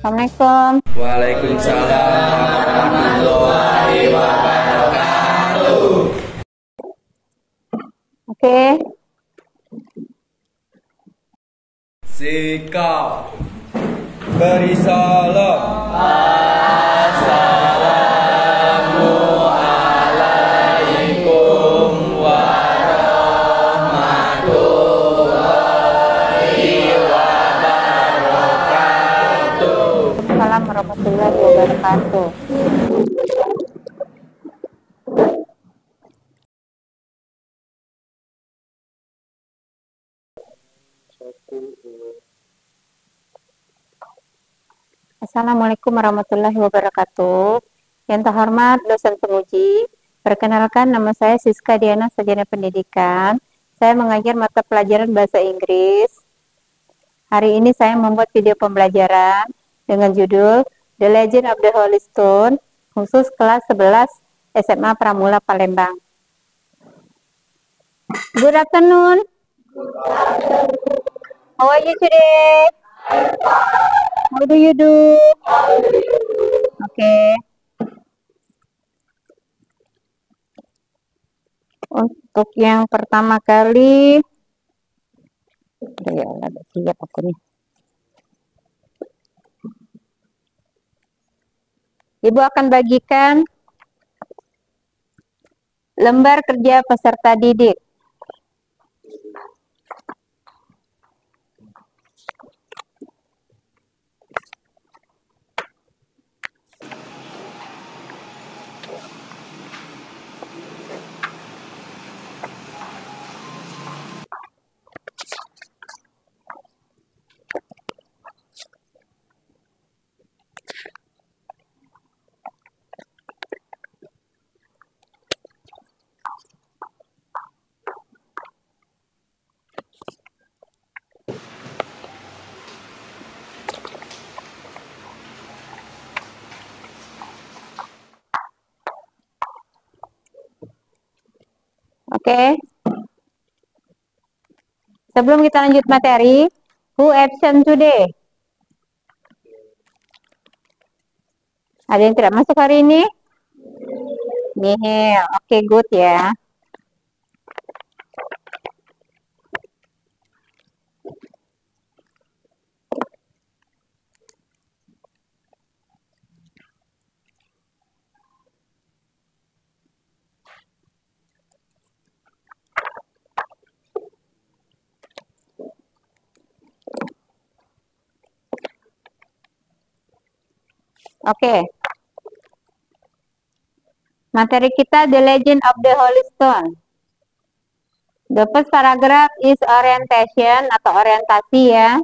Assalamualaikum. Waalaikumsalam warahmatullahi wabarakatuh. Oke. Sikap beri salam. Assalamualaikum warahmatullahi wabarakatuh. Assalamualaikum warahmatullahi wabarakatuh. Assalamualaikum warahmatullahi wabarakatuh. Yang terhormat dosen penguji, perkenalkan nama saya Siska Diana, Sarjana Pendidikan. Saya mengajar mata pelajaran Bahasa Inggris. Hari ini saya membuat video pembelajaran dengan judul The Legend of the Holy Stone, khusus kelas 11 SMA Pramula Palembang. Good afternoon. How are you today? How do you do? Okay. Untuk yang pertama kali, ya udah siap aku nih. Ibu akan bagikan lembar kerja peserta didik. Oke. Sebelum kita lanjut materi, who absent today? Ada yang tidak masuk hari ini? Nihil. Oke, good ya. Oke. Materi kita The Legend of the Holy Stone. The first paragraph is orientation atau orientasi ya.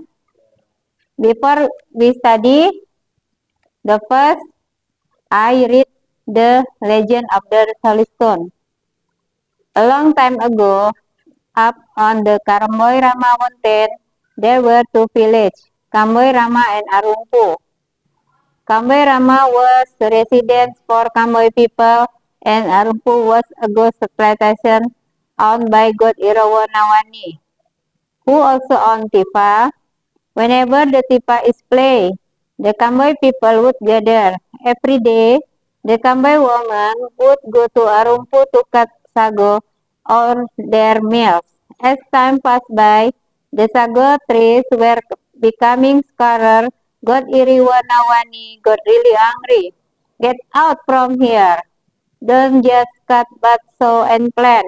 Before we study, the first I read the Legend of the Holy Stone. A long time ago, up on the Kamboy Rama mountain, there were two villages, Kamboy Rama and Arumpu. Kamboy Rama was the residence for Kamboy people, and Arumpu was a ghost plantation owned by God Irawa Nawani, who also owned Tifa. Whenever the Tifa is played, the Kamboy people would gather. Every day, the Kamboy woman would go to Arumpu to cut sago or their meals. As time passed by, the sago trees were becoming scarcer. God Iriwa Nawani got really angry. Get out from here. Don't just cut but sow and plant.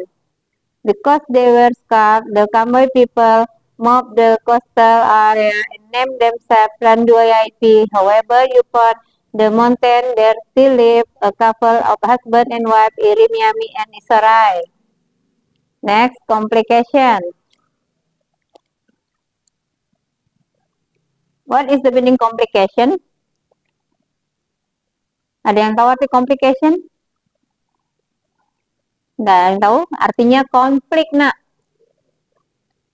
Because they were scared, the Kamboy people moved the coastal area and named themselves Randuayaipi. However, upon the mountain there still lived a couple of husband and wife, Irimiami and Isarai. Next, complication. What is the meaning complication? Ada yang tahu arti complication? Nggak ada yang tahu? Artinya konflik, nak.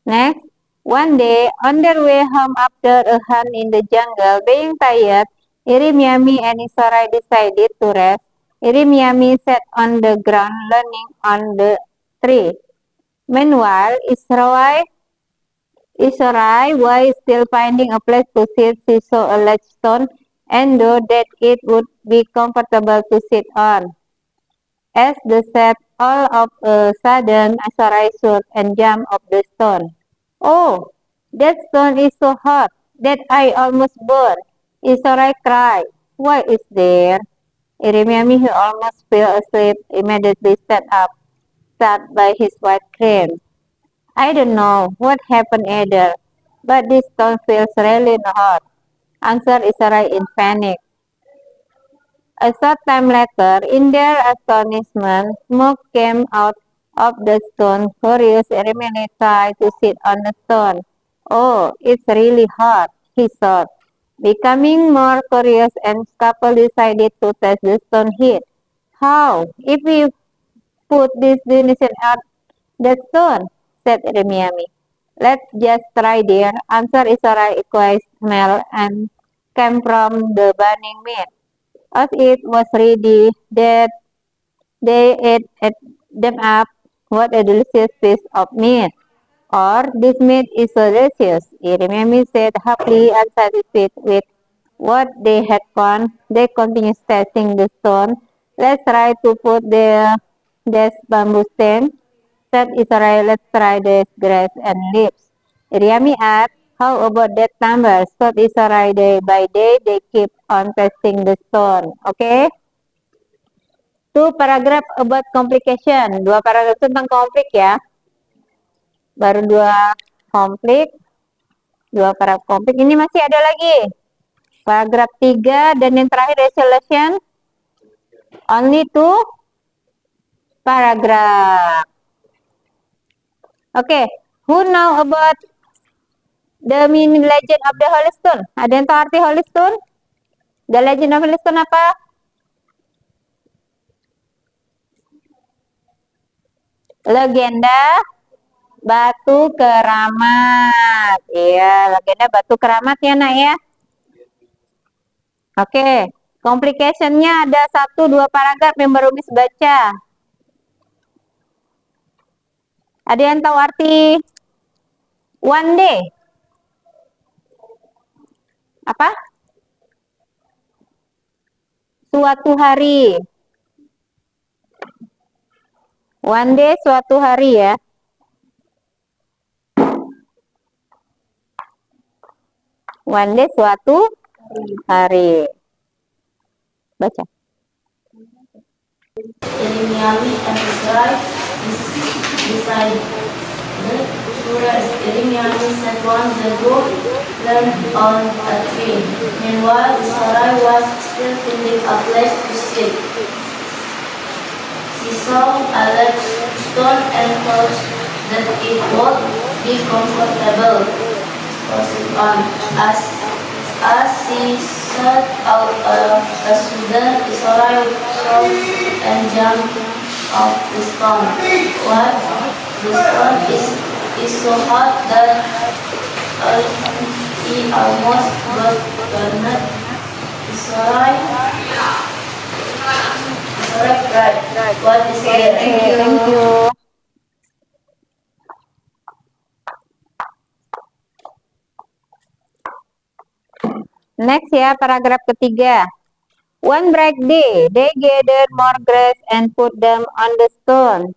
Next, one day, on their way home after a hunt in the jungle, being tired, Irimiami and Isarai decided to rest. Irimiami sat on the ground leaning on the tree. Meanwhile, Isarai was still finding a place to sit. She saw a large stone and though that it would be comfortable to sit on. As the said, all of a sudden, Sarai shook and jumped off the stone. Oh, that stone is so hot that I almost burned. Sarai cried. Why is there? Irimiami, who almost fell asleep, immediately sat up, sat by his white crane. I don't know what happened either, but this stone feels really hot, answered Sarai in panic. A short time later, in their astonishment, smoke came out of the stone. Curious, Ermione tried to sit on the stone. Oh, it's really hot, he thought. Becoming more curious, and Scapel decided to test the stone heat. How? If we put this donation at the stone, said Hermione. Let's just try, dear, answered Isara. Equal smell and came from the burning meat. As it was ready, that they ate them up. What a delicious piece of meat! Or this meat is so delicious. Irememi said happily, unsatisfied with what they had found. They continued testing the stone. Let's try to put this bamboo stand, said Israel. Let's try this grass and leaves. Iriami asked, how about that number? So Israel day by day they keep on testing the stone. Okay? Two paragraph about complication. Dua paragraf tentang konflik ya. Baru dua konflik. Dua paragraf konflik. Ini masih ada lagi. Paragraf 3 dan yang terakhir resolution. Only two paragraph. Okay. Who know about the meaning legend of the Holy Stone? Ada yang tahu arti Holy Stone? The legend of Holy Stone apa? Legenda batu keramat. Iya, legenda batu keramat ya, Nak ya. Oke, complication-nya ada 1-2 paragraf yang baru Miss baca. Ada yang tahu arti one day? Apa? Suatu hari. One day suatu hari ya. One day suatu hari. Baca. Irimiami and his wife decided whereas Irimiami sat one the boat learned on a tree. Meanwhile, Sarai was still finding a place to sit. She saw a large stone and thought that it would be comfortable to sit on. As she sat out of a sudden, Sarai saw and jumped off the stone. What? The stone is so hot that he almost got burned. Sarai cried. What is it? Thank you. Next ya, paragraf ketiga. One bright day, they gathered more grass and put them on the stone.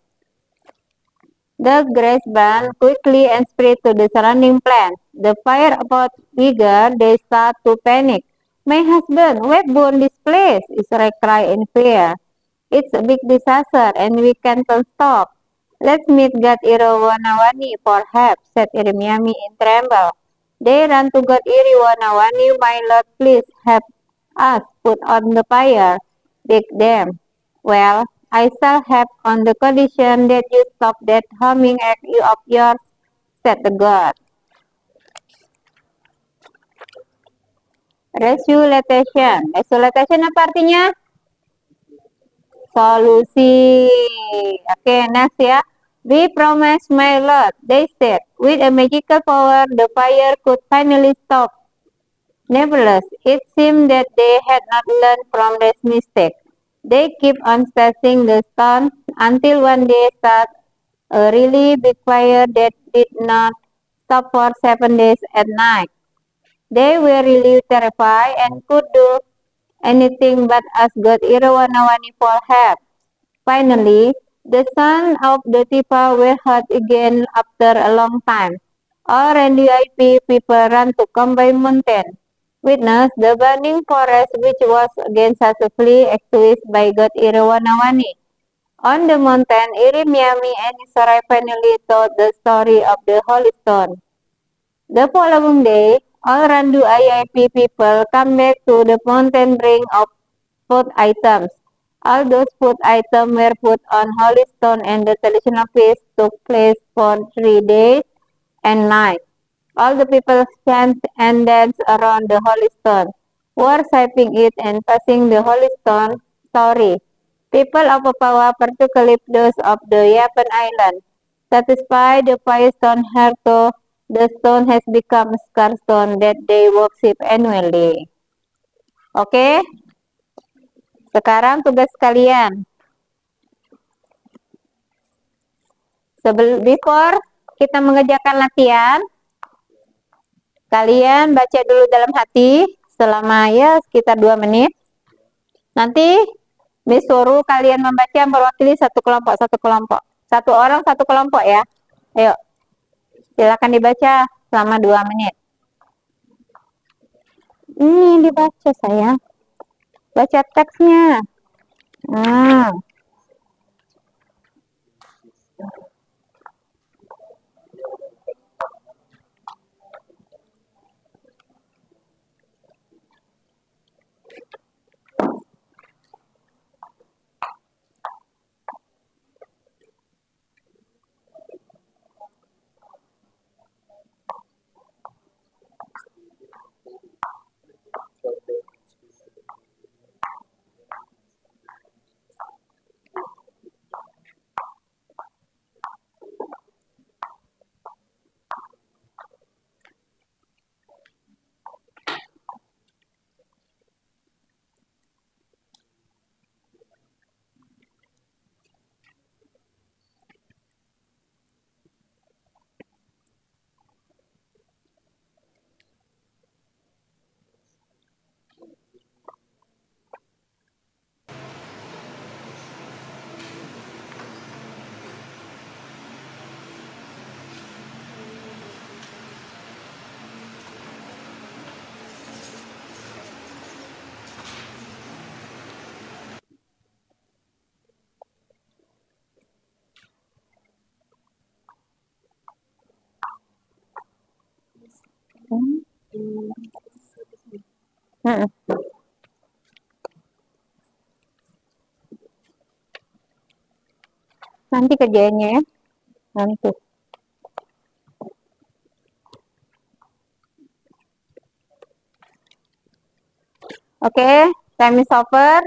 The grass burned quickly and spread to the surrounding plants. The fire about bigger, they start to panic. My husband, why burn this place? Israel cried in fear. It's a big disaster and we can't stop. Let's meet God Iriwanawani, perhaps, said Irimiami in tremble. They ran to God Iriwanawani, my lord, please help us put on the fire. Begged them. Well, I shall help on the condition that you stop that humming act of yours, said the God. Resolution. Resolution apa artinya? Solusi. Okay, next ya. We promise, my lord, they said. With a magical power, the fire could finally stop. Nevertheless, it seemed that they had not learned from this mistake. They keep on testing the stone until one day started a really big fire that did not stop for 7 days and nights. They were really terrified and could do anything but ask God Irawanawani for help. Finally, the sons of the Tifa were heard again after a long time. All NDIP people ran to Kambay Mountain, witness the burning forest which was again successfully extinguished by God Irawanawani. On the mountain, Irimiami and Isarai finally told the story of the Holy Stone. The following day, all Randu IIP people come back to the mountain bring of food items. All those food items were put on holy stone and the traditional feast took place for 3 days and nights. All the people chant and dance around the holy stone, worshipping it and passing the holy stone story. People of Papua, particularly those of the Yapen Island, satisfy the fire stone Herto, the stone has become a scar stone that they worship annually. Oke, sekarang tugas kalian. Before kita mengerjakan latihan, kalian baca dulu dalam hati selama ya sekitar 2 menit. Nanti Miss suruh kalian membaca mewakili satu kelompok. Satu orang satu kelompok ya. Ayo, silakan dibaca selama 2 menit. Ini dibaca sayang. Baca teksnya. Nah. Nanti kerjainnya ya. Nanti. Oke, time is over.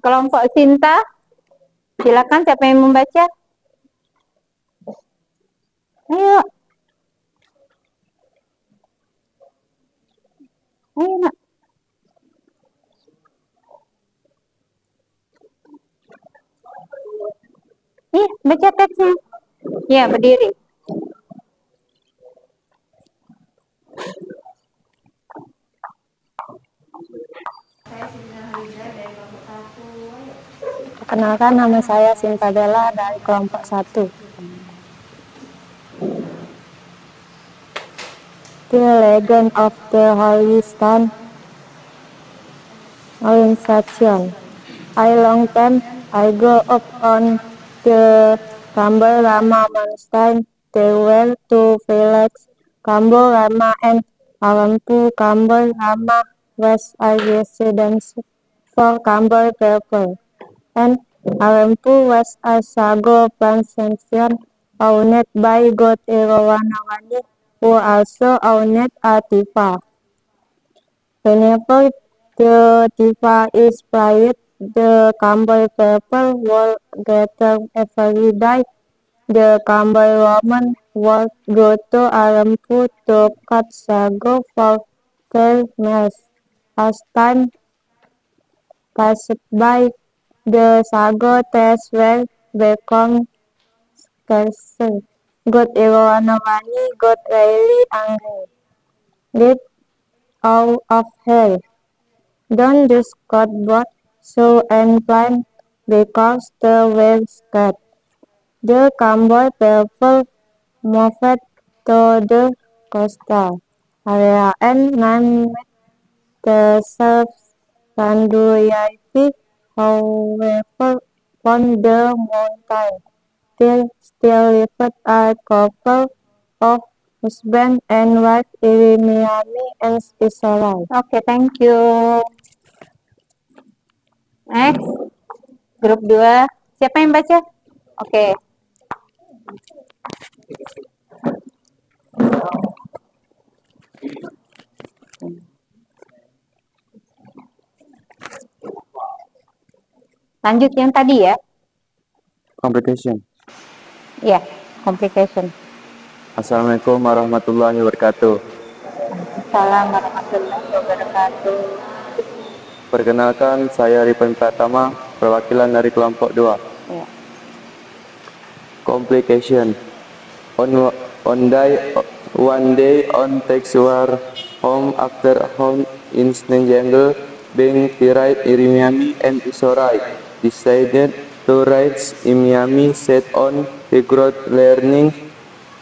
Kelompok Sinta, silakan siapa yang membaca? Ayo. Ayo nak. Baca teksnya. Ya, berdiri. Perkenalkan, nama saya Sinta Bella dari kelompok 1. The Legend of the Holy Stone Orientation. I long time I grew up on the Kambal Rama Mountain. There were 2 villages, Kambal Rama and Alampu. Kambal Rama was a residence for Kambal people, and Alampu was a sago plantation owned by God Irawanawani, who also owned a Tifa. Whenever the Tifa is played, the Kambal people will gather every day. The Kambal women would go to Alampu to cut sago for their meals. As time passed by, the sago tastes well become scarcer. God Irwanawani got really angry. Get out of here. Don't just cut both shoe and plant because they were scared. The convoy people moved to the coastal area and named themselves Randuyafi. However, on the mountain, there still lived a couple of husband and wife, Irimiami and Israel. Oke, thank you. Next, grup 2. Siapa yang baca? Oke. Lanjut yang tadi ya. Complication. Ya, complication. Assalamualaikum warahmatullahi wabarakatuh. Salam warahmatullahi wabarakatuh. Perkenalkan, saya Ripen Pratama, perwakilan dari kelompok 2. Ya. Complication. One day on takes were home after home in Snenjangle, being Tirait Irimiami and Isorai decided to ride Imiami set on the growth learning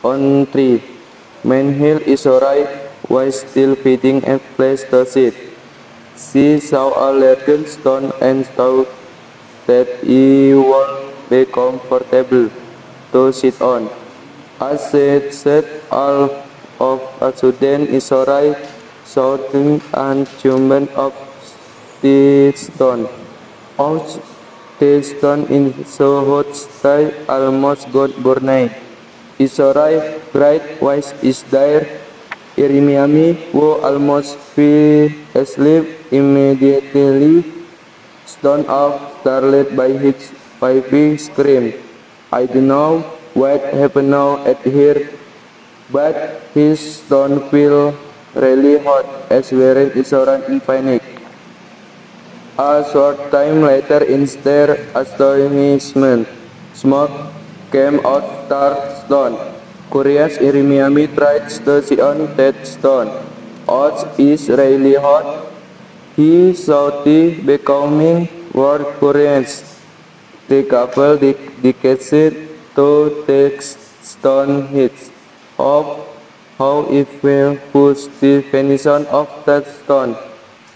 on tree. Meanwhile, Isorai was still feeding a place to sit. She saw a large stone and thought that it would be comfortable to sit on. As she sat all of a sudden, Isorai shouting and jumping up the stone. Ouch! The stone in so hot style almost got burned. Isorai cried, "Why is there?" Irimiami, who almost fell asleep immediately, stood up, startled by his baby scream. "I don't know what happened now at here," but his stone fell really hot as were Isorai in panic. A short time later, in sheer astonishment, smoke came out of stone. Curious, Irimiami tried to sit on that stone. "Ouch, is really hot," he shouted, becoming more curious. The couple decided to take stone hits. How it will push the foundation of that stone,"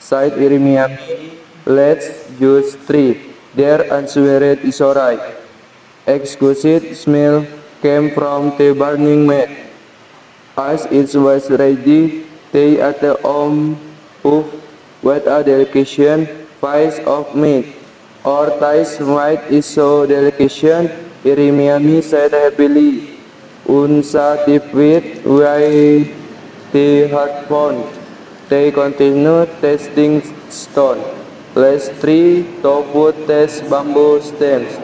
sighed Irimiami. "Let's use three," there answered Isorai. Exquisite smell came from the burning meat. As it was ready, they ate what a delicacy piece of meat. "Our taste might is so delicacy," Irimiami said happily. Unsatisfied with the hard found, they continued tasting stone. "Let's try to test bamboo stems,"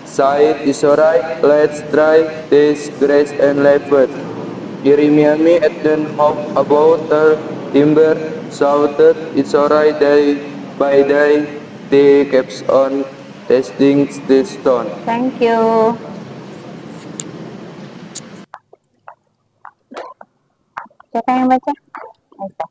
sighed Isorai. "Let's try this grass and leaflet." Irimiami hadn't hoped about the timber, shouted Isorai. Day by day, they kept on testing the stone. Thank you. Siapa yang baca? Aisyah.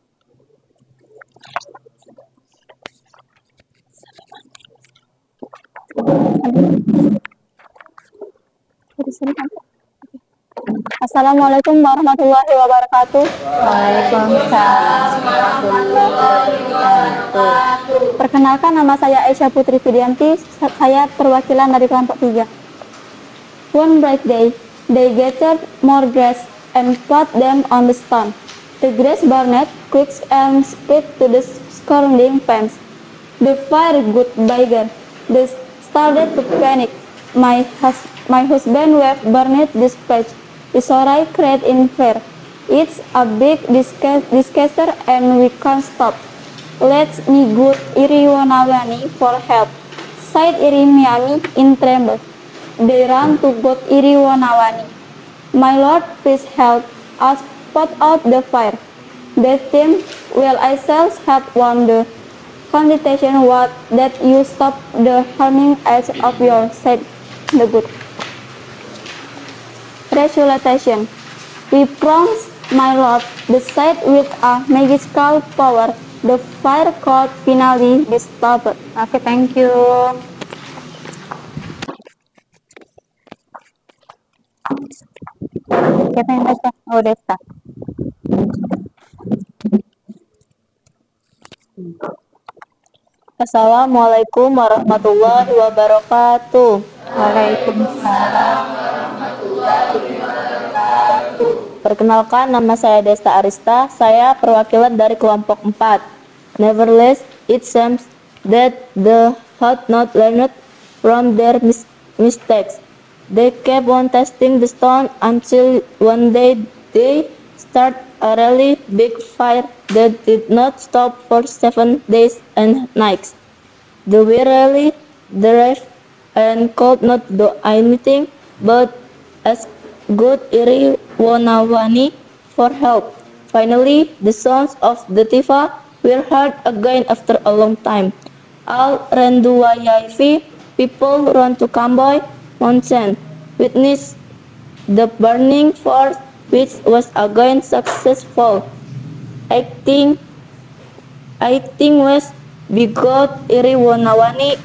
Assalamualaikum warahmatullahi wabarakatuh. Waalaikumsalam warahmatullahi wabarakatuh. Perkenalkan, nama saya Aisyah Putri Fidianti. Saya perwakilan dari kelompok 3. One bright day, they gathered more grass and put them on the stone. The grass burned quick and split to the surrounding fence. The fire got bigger. They started to panic. My husband waved burned this patch. Isorai cried in fear. "It's a big disaster and we can't stop. Let me go Iriwanawani for help," sighed Irimiami in tremble. They ran to God Iriwanawani. "My lord, please help us put out the fire." They think, "Well, I shall help on the condition that you stop the harming edge of your," said the good. Resolution. We promise, my lord, beside with a magical power, the fire could finally be stopped. Okay, thank you. Siapa yang baca? Oh, Desta. Assalamualaikum warahmatullahi wabarakatuh. Waalaikumsalam. Perkenalkan, nama saya Desta Arista. Saya perwakilan dari kelompok 4. Nevertheless, it seems that the had not learned from their mistakes. They kept on testing the stone until one day they started a really big fire that did not stop for 7 days and nights. They were really drive and could not do anything but ask good Iri Wonawani for help. Finally, the sons of the Tifa were heard again after a long time. Al Renduwayaifi people run to Kamboy Mountain, witness the burning force which was again successful. Acting was bigot Iri Wonawani,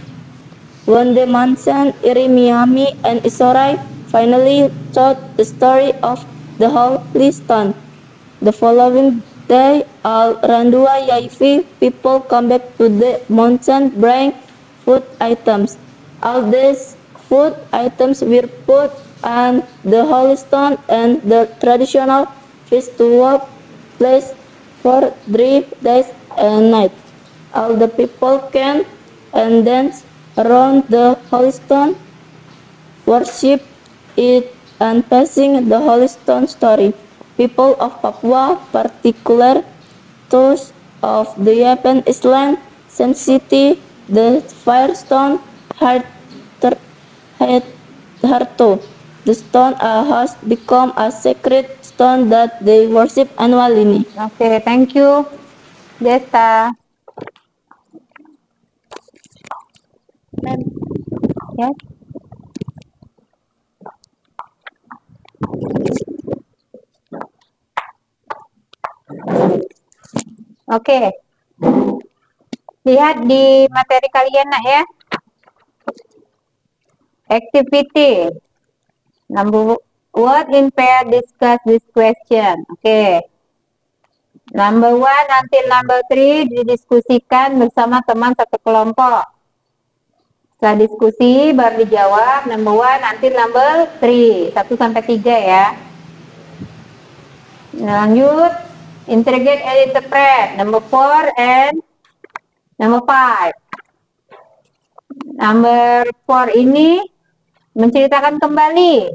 Wonde Mansan, Iri Miami, and Isorai finally told the story of the Holy Stone. The following day, all Randua Yaifi people come back to the mountain bringing food items. All these food items were put on the Holy Stone and the traditional festival place for 3 days and nights. All the people came and danced around the Holy Stone, worship it, and passing the Holy Stone story. People of Papua, particular those of the Yapen Island, Sun City, the Firestone, Harto. The stone has become a sacred stone that they worship annually. Okay, thank you, Desta. Yes. Oke. Lihat di materi kalian nak ya. Activity. Number what in pair discuss this question. Oke. Number 1 until number 3 didiskusikan bersama teman satu kelompok. Setelah diskusi baru dijawab number 1 until number 3. 1 sampai 3 ya. Lanjut. Interrogate and interpret. Number 4 and number 5. Number 4 ini menceritakan kembali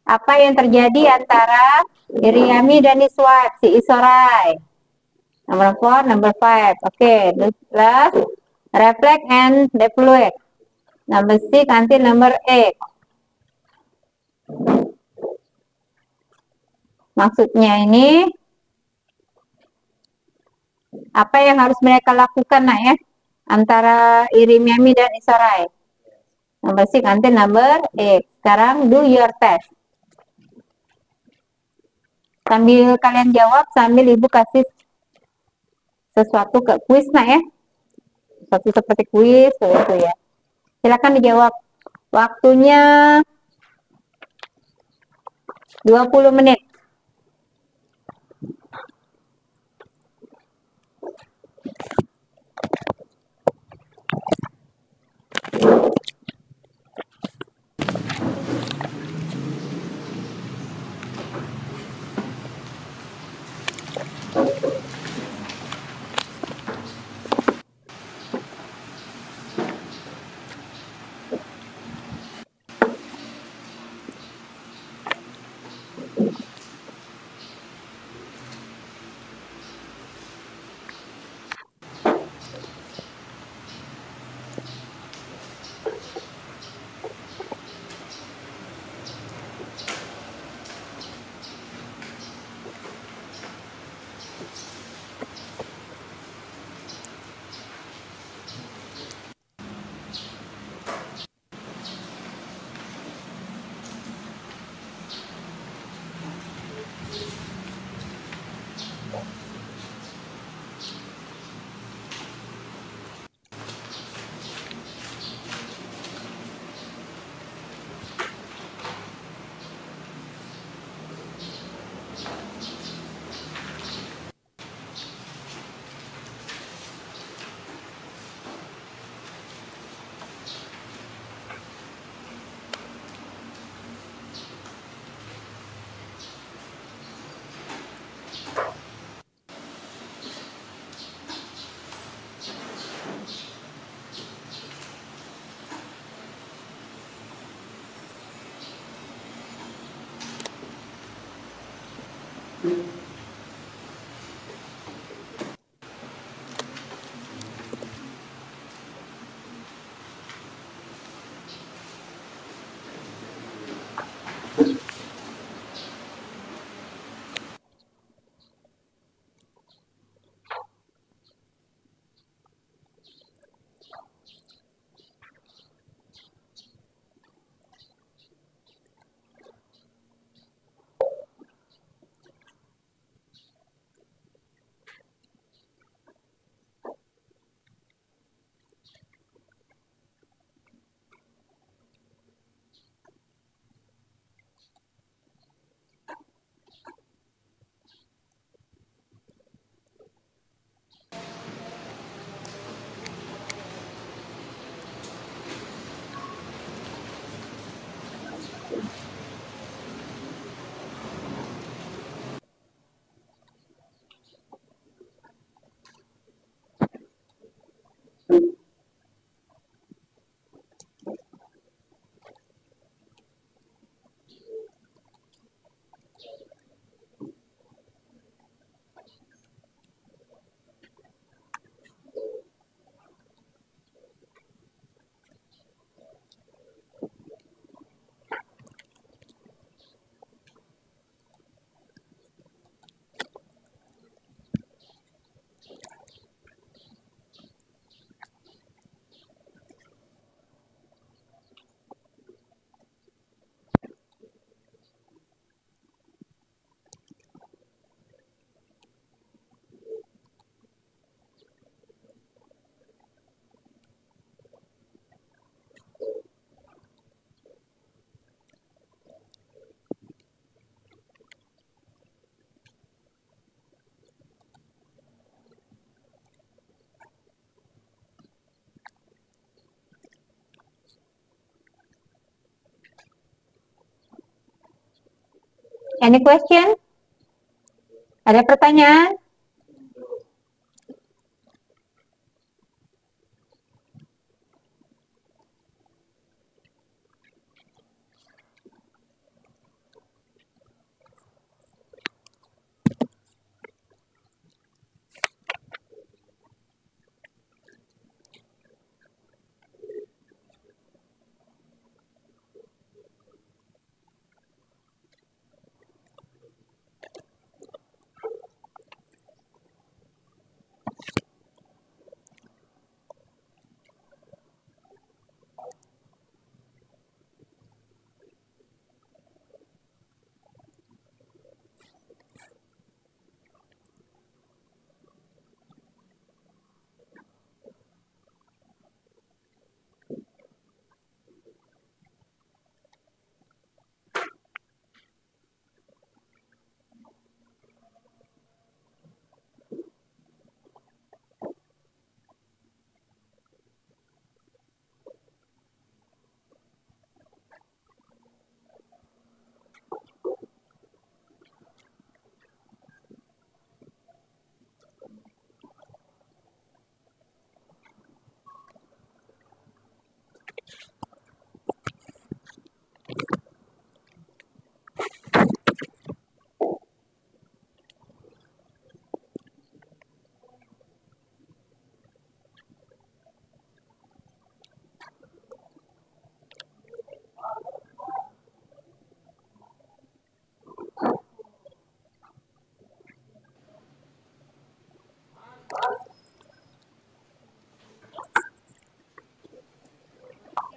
apa yang terjadi antara Iriami dan Iswat, si Isorai. Number 4, number 5. Okay, last reflect and deploy. Number 6 until number 8. Maksudnya ini apa yang harus mereka lakukan nak ya antara Iriami dan Isorai. Number 6 until number 8. Sekarang do your test. Sambil kalian jawab, sambil ibu kasih sesuatu ke kuis nak ya. Sesuatu seperti kuis itu ya. Silakan dijawab. Waktunya 20 menit. Any question? Ada pertanyaan?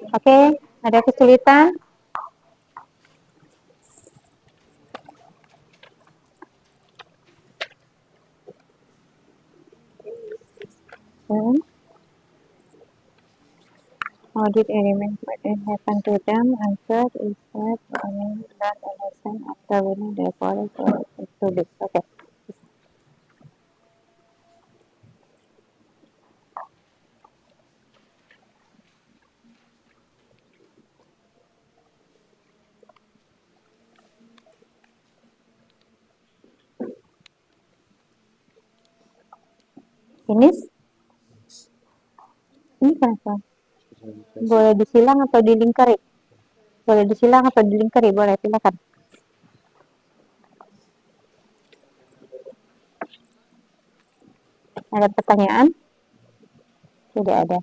Oke, ada kesulitan? How did elements what happened to them? Answer is that learn a lesson after winning the forest or studies. Okay. Finish? Ini kenapa? Boleh disilang atau dilingkari? Boleh disilang atau dilingkari? Boleh, silakan. Ada pertanyaan? Tidak ada.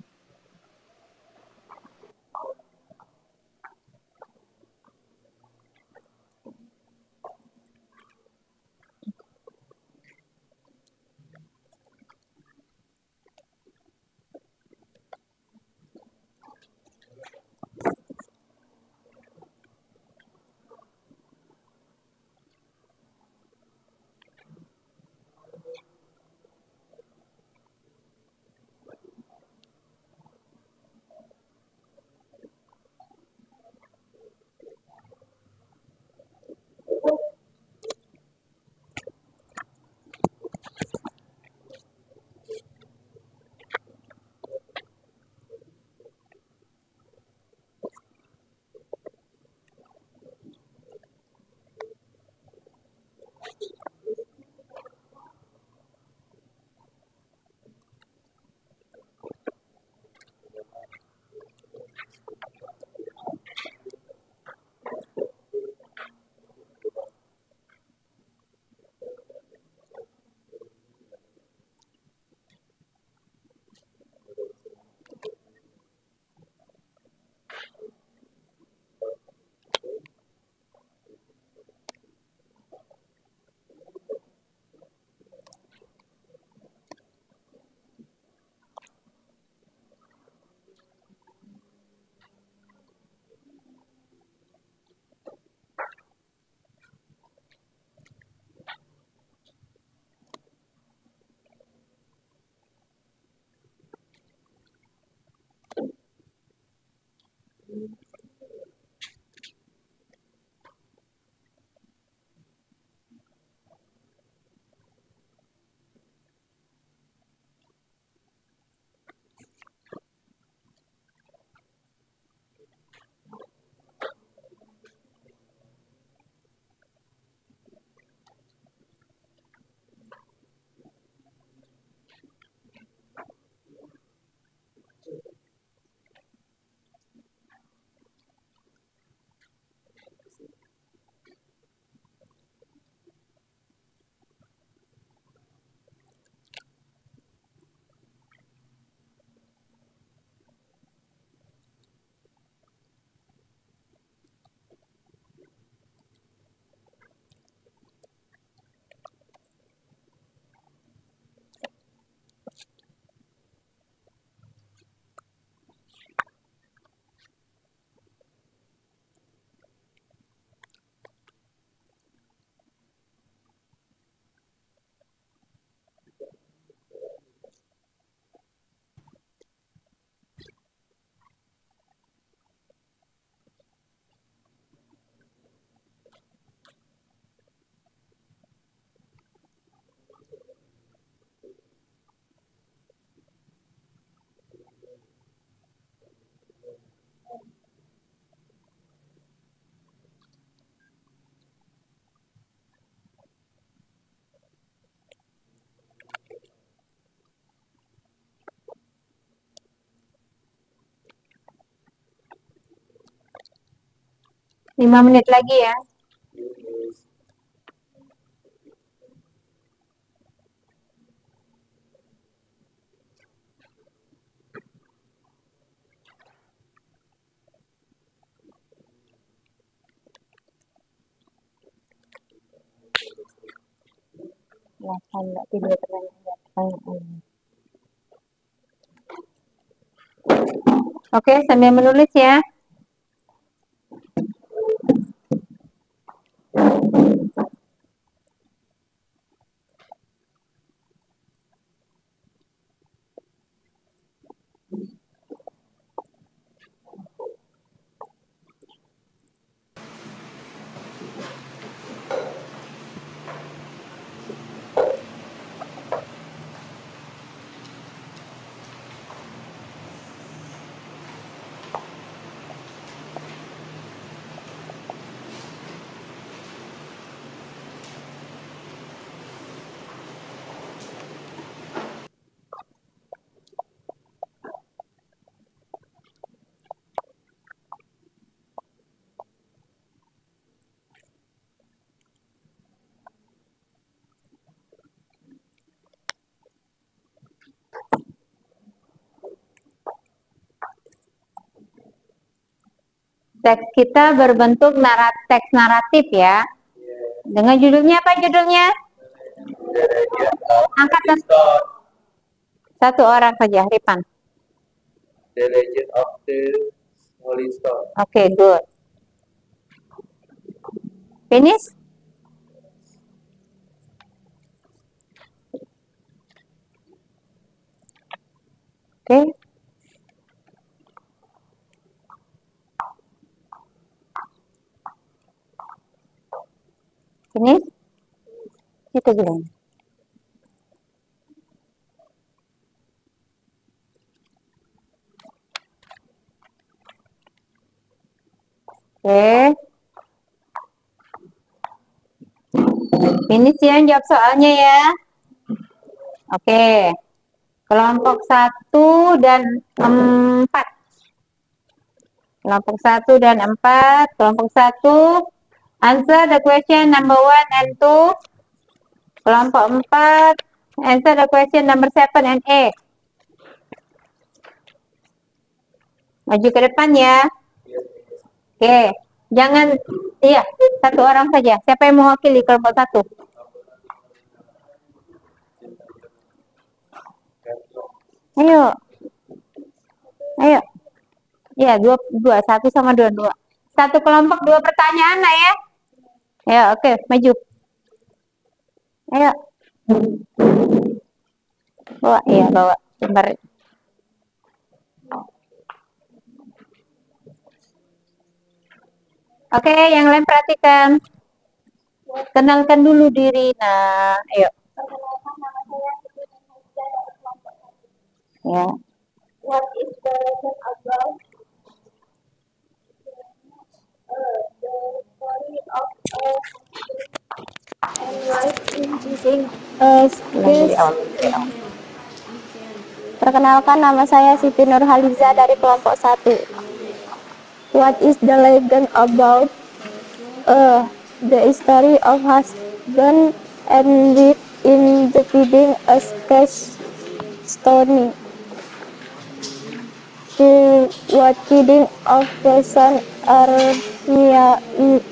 Lima menit lagi ya. Oke, sambil menulis ya. Teks kita berbentuk teks naratif ya. Dengan judulnya apa judulnya? Angkat satu orang saja, Ripan. The Legend of the Holy Stone. Oke, good. Finish? Oke. Finish? Itu belum. Oke. Finish ya, jawab soalnya ya. Oke. Kelompok 1 dan 4. Kelompok 1 dan 4. Kelompok 1, answer the question number 1 and 2. Kelompok 4, answer the question number 7 and 8. Maju ke depan ya. Oke, jangan, iya, satu orang saja. Siapa yang mewakili kelompok 1? Ayo. Ayo. Ya, dua, satu sama dua. Satu kelompok 2 pertanyaan lah ya. Ya, oke, maju. Ayo. Bawa, iya, bawa. Sebentar. Oke, yang lain perhatikan. Kenalkan dulu diri. Nah, ayo. Ya. What is the lesson about? The story of and life in giving skills. Perkenalkan, nama saya Siti Nurhaliza dari kelompok 1. What is the legend about? The story of husband and wife in the feeding a cash stone. What feeding of person are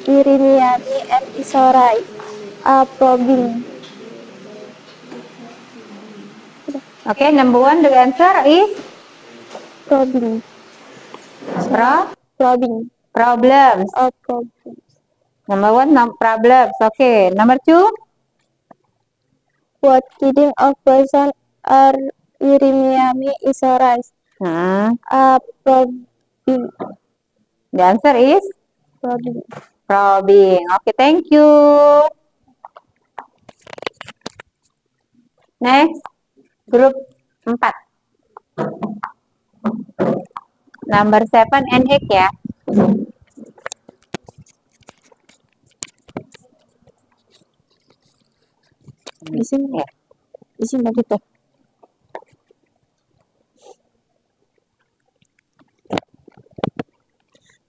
Irimiani and Isorai are probing. Okay, number 1, the answer is Probing. problems. Problems. Number 1, problems. Okay, number 2. What feeding of person are Irimiani Isorai are probing. The answer is probing. Okay, thank you. Next, group 4. Number 7 and 8 ya. Di sini ya. Di sini gitu.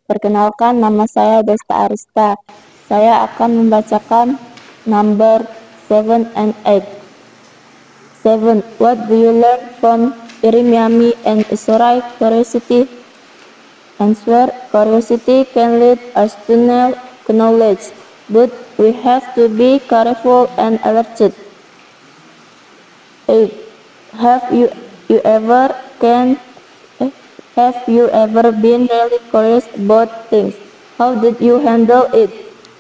Perkenalkan, nama saya Desta Arista. Saya akan membacakan number 7 and 8. 7. What do you learn from Irimiami and Isorai? Curiosity. Answer. Curiosity can lead us to knowledge, but we have to be careful and alert. 8. Have you ever been really curious about things? How did you handle it?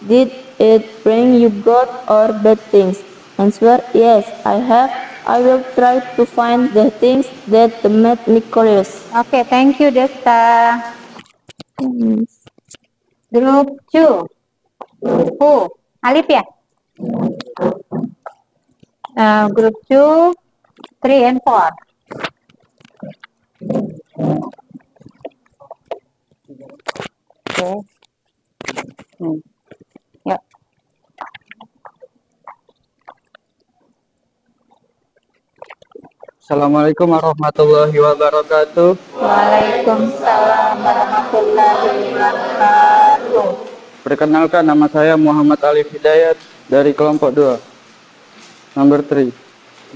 Did it bring you good or bad things? Answer. Yes, I have. I will try to find the things that made me curious. Okay, thank you, Desta. Group 2. Who? Alif ya? Group 2, 3 and 4. Okay. Yuk. Assalamualaikum warahmatullahi wabarakatuh. Waalaikumsalam warahmatullahi wabarakatuh. Perkenalkan, nama saya Muhammad Alif Hidayat dari kelompok 2. Number 3.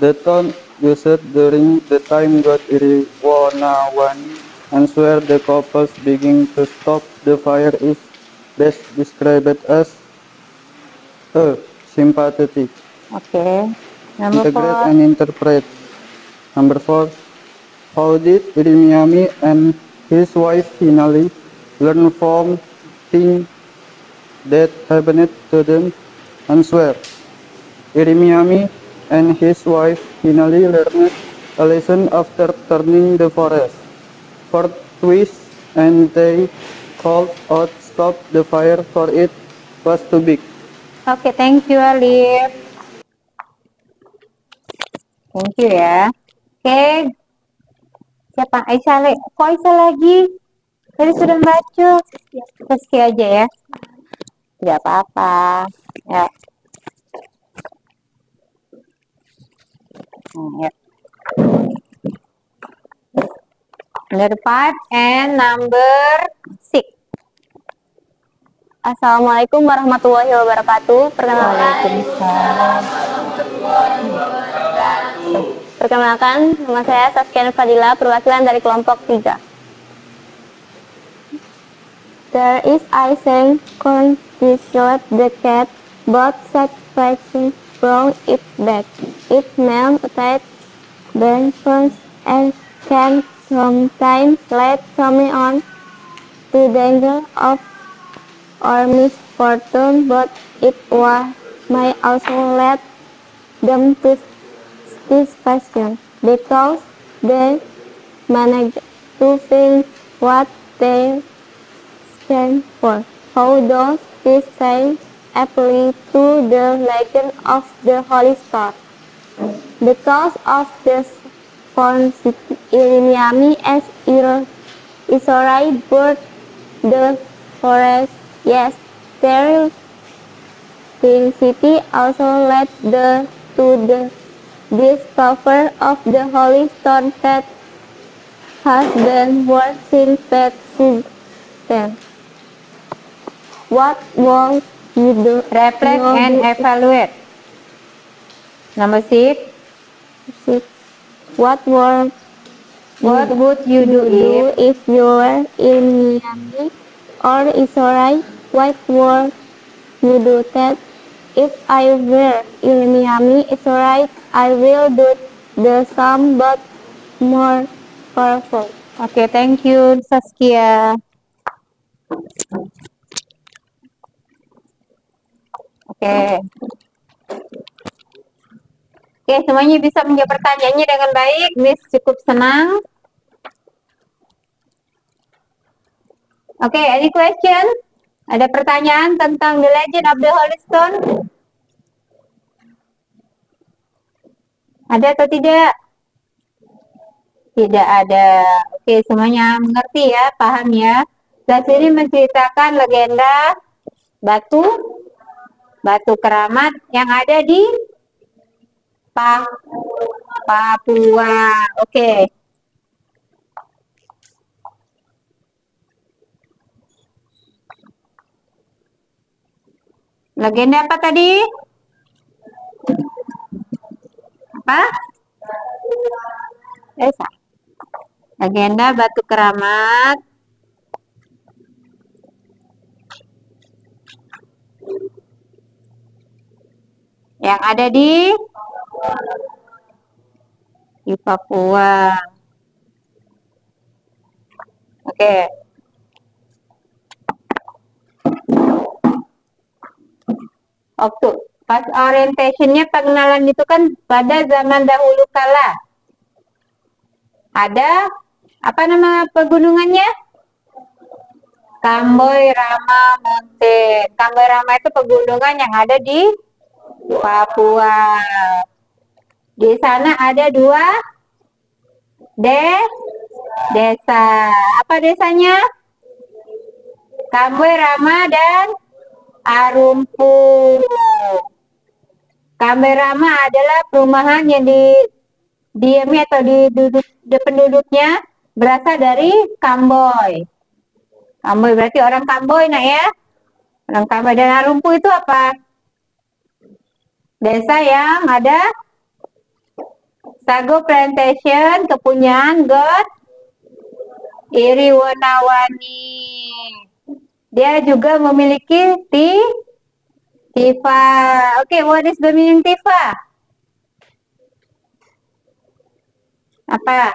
The tone used during the time God Iriwanawani and where the couples begin to stop the fire is best described as a sympathetic, Okay. Number integrate 4. and interpret. Number 4. How did Irmiami and his wife finally learn from things that happened to them elsewhere? Irmiami and his wife finally learned a lesson after turning the forest for twists, and they called out, "Stop the fire, for it was too big." Oke, thank you Alif. Thank you ya. Oke, siapa? Aisyah, kok Aisyah lagi? Tadi sudah baca. Rizky aja ya. Tidak apa-apa. Ya. Ya. Number 5 and number 6. Assalamualaikum warahmatullahi wabarakatuh. Perkenalkan, nama saya Saskia Fadila, perwakilan dari kelompok 3. There is I sang congratulate the cat, but satisfaction from its back. It smelled tight, burnt first, and can sometimes lead me on to danger of or misfortune, but it was may also lead them to satisfaction, because they manage to think what they stand for. How does this say apply to the legend of the Holy Star? Because of the Irmiami as Israel bird the forest, yes, their King City also led to the discovery of the Holy Stone that has been worth since that then. What will you do? Reflect and evaluate. Number 6. What would you do if you were in Miami or Israel? What would you do that? If I were in Miami, Israel, I will do the same but more powerful. Oke, thank you Saskia. Oke. Oke, semuanya bisa menjawab pertanyaannya dengan baik. Miss cukup senang. Oke, any question? Ada pertanyaan tentang The Legend of the Holy Stone? Ada atau tidak? Tidak ada. Oke, semuanya mengerti ya, paham ya. Dan sini menceritakan legenda batu keramat yang ada di Papua. Oke. Legenda apa tadi? Apa? Legenda batu keramat yang ada di Papua. Oke. Waktu pas orientationnya pengenalan itu kan pada zaman dahulu kala. Ada apa nama pegunungannya? Kamboy Rama Mountain. Kamboy Rama itu pegunungan yang ada di Papua. Di sana ada 2 desa. Apa desanya? Kamboy Rama dan Arumpu. Kamboy Rama adalah perumahan yang didiami atau penduduknya berasal dari Kamboy. Kamboy berarti orang Kamboy, nak ya. Orang Kamboy. Dan Arumpu itu apa? Desa yang ada sago plantation, kepunyaan iri warna-warni. Dia juga memiliki tifa. Okay, what is the meaning tifa? Apa?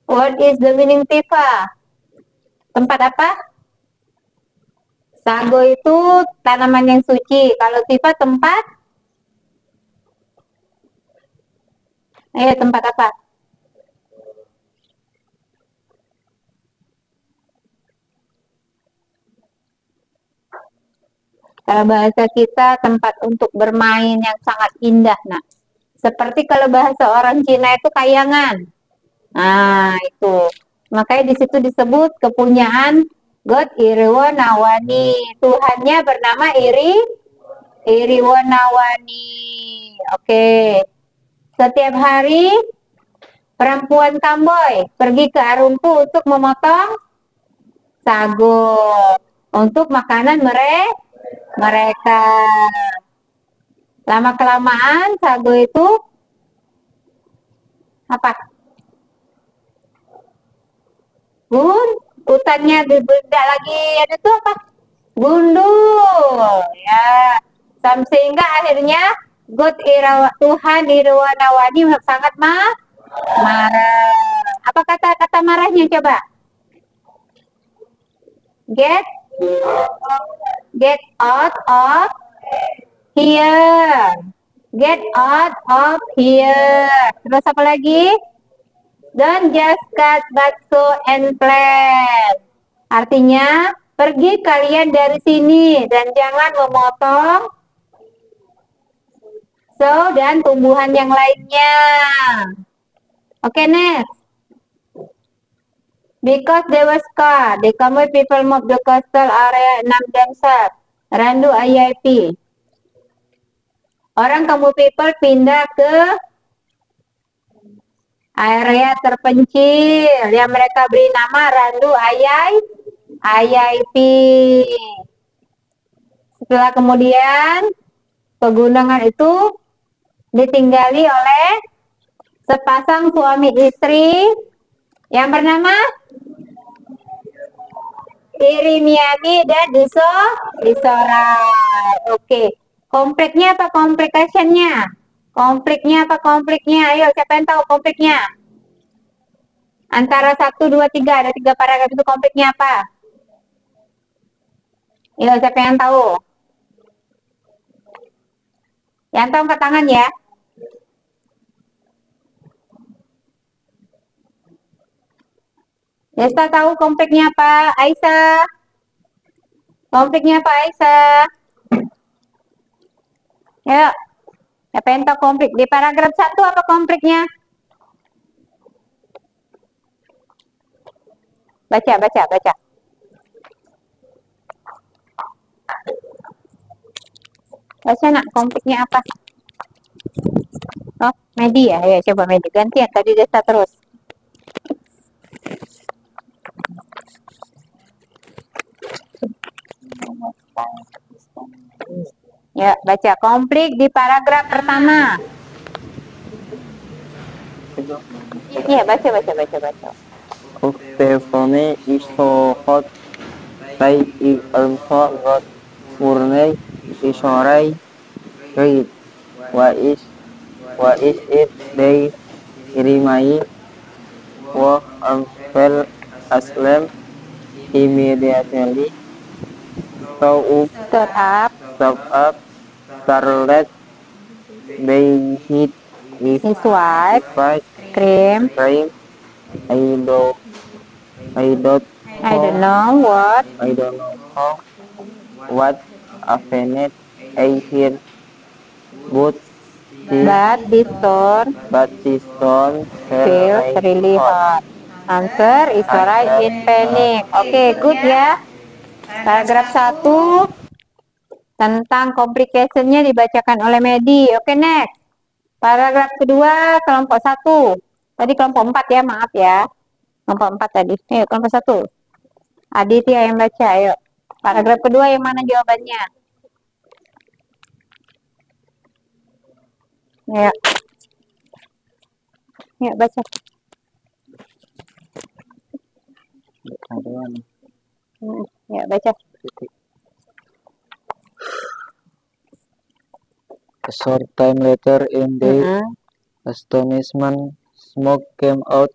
What is the meaning tifa? Tempat apa? Sago itu tanaman yang suci. Kalau tifa tempat? Ayo, tempat apa? Kalau bahasa kita tempat untuk bermain yang sangat indah, nah. Seperti kalau bahasa orang Cina itu kayangan. Nah, itu. Makanya di situ disebut kepunyaan God Iriwanawani. Tuhannya bernama Iriwanawani. Oke. Setiap hari perempuan Kamboy pergi ke Arumpu untuk memotong sago untuk makanan mereka. Lama-kelamaan sago itu apa? Hutannya dibedak lagi, ada tuh apa? Gundul. Ya. Sehingga akhirnya Tuhan Iriwanawani sangat marah. Apa kata marahnya coba? Get out of here. Get out of here. Terus apa lagi? Don't just cut bakso and plant. Artinya, pergi kalian dari sini dan jangan memotong dan tumbuhan yang lainnya. Okay, next. Because they were scarred, the Khmer people moved the coastal area named themselves Randu IIP. Orang Khmer people pindah ke area terpencil yang mereka beri nama Randu IIP. Setelah kemudian pegunungan itu ditinggali oleh sepasang suami istri yang bernama Irimiani dan Disorai. Oke. Konfliknya apa complication-nya? Konfliknya apa konfliknya? Ayo, siapa yang tahu konfliknya? Antara 1, 2, 3. Ada 3 paragraf itu konfliknya apa? Ayo, siapa yang tahu? Yang tahu angkat tangan ya. Desta tahu konfliknya apa? Aisyah. Konfliknya apa Aisyah? Ya. Siapa yang tahu konflik? Di paragraf 1 apa konfliknya? Baca. Baca nak, konfliknya apa? Oh, Medi ya? Ya, coba Medi. Gantian, tadi Desta terus. Ya, baca konflik di paragraf pertama. Iya, baca. Uktefone isohot tai ilmso got murne isorai read wa is it they irimai wa fell aslam immediately stop up Starlet they hit his wife scream I don't know what happened I hear but this stone feels really hot. Answer is right in panic. Oke, good ya. Paragraf 1 tentang complication-nya dibacakan oleh Medi. Oke, next. Paragraf kedua kelompok 1. Tadi kelompok 4 ya, maaf ya. Kelompok 4 tadi. Ayo, kelompok 1. Aditya yang baca, ayo. Paragraf kedua yang mana jawabannya? Ya. Ya, baca. Ya, baca. A short time later, in their astonishment, smoke came out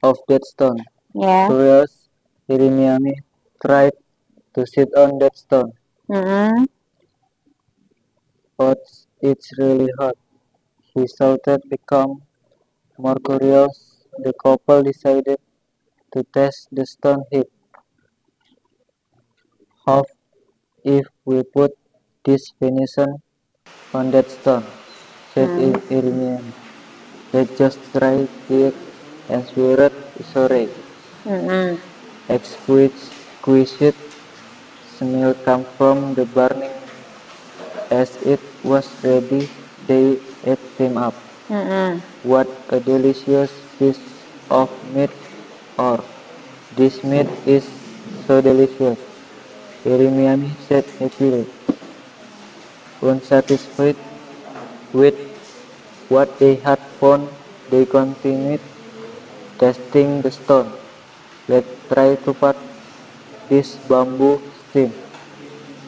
of that stone. Ya. Curious, Hirimiami tried to sit on that stone. But it's really hot, he shouted. Become more curious, the couple decided to test the stone heat. How if we put this venison on that stone, said Hirimiami. Let's just try it, and swear sorry. Exquisite smell came from the burning. As it was ready, they ate them up. What a delicious piece of meat! Or, this meat is so delicious, Hirimiami said happily. Unsatisfied with what they had found, they continued testing the stone. Let's try to put this bamboo stem.